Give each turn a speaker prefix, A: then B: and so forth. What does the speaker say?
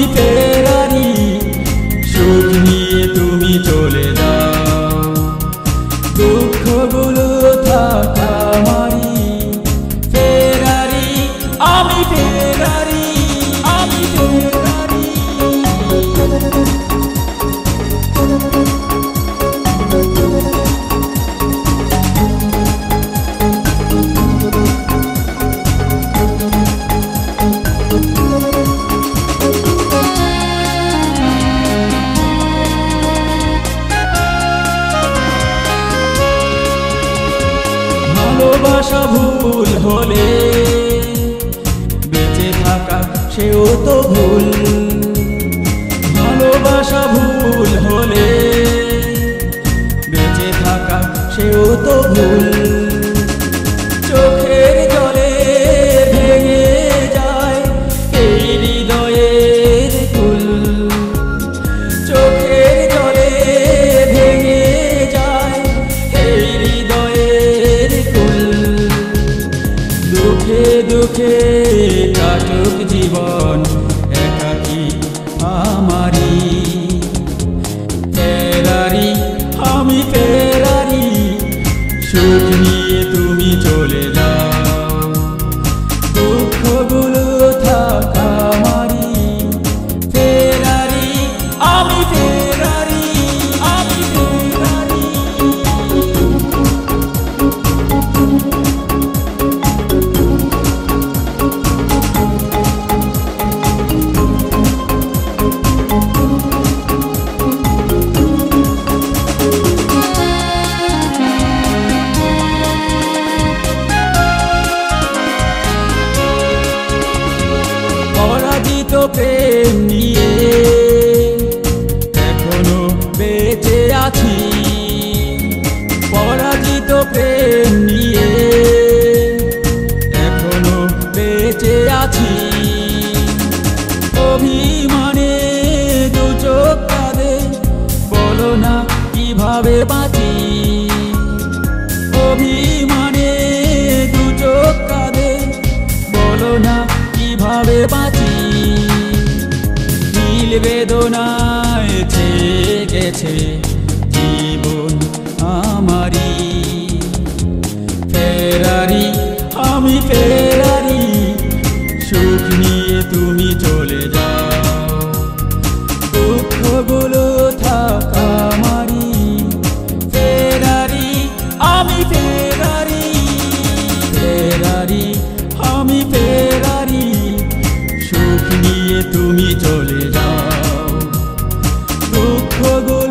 A: আমি ফেরারি, সুখ নিয়ে তুমি চলে যাও। দুঃখগুলো থাক আমারই, ফেরারি আমি ফেরারি, আমি ফেরারি। ভালোবাসা ভুল হলে বেঁচে থাকা সেও তো ভুল। ভালোবাসা ভুল হলে বেঁচে থাকা সেও তো ভুল। চোখের জলে ভেঙে যায় এই হৃদয়ের ফুল। চোখের জলে ভেঙে যায় এই হৃদয়ের ফুল। দুঃখে দুঃখে কাটুক জীবন একাকী আমারি, ফেরারি আমি ফেরারি, সুখ নিয়ে তুমি চলে যাও। দুঃখগুলো থাক আমারি, ফেরারি আমি ফেরারি, আমি ফেরারি। পরাজিত প্রেম নিয়ে এখনো বেঁচে আছি। পরাজিত প্রেম নিয়ে এখনো বেঁচে আছি। অভিমানে দু চোখ কাঁদে, বলো না কিভাবে বাঁচি। অভিমানে দু চোখ কাঁদে, বলো না কিভাবে বাঁচি। নীল বেদনায় ছেয়ে গেছে জীবন আমারি, ফেরারি আমি ফেরারি, সুখ নিয়ে তুমি চলে যাও। দুঃখগুলো থাক আমারি, ফেরারি আমি ফেরারি, ফেরারি আমি ফেরারি, সুখ নিয়ে তুমি চলে যাও। দুঃখগুলো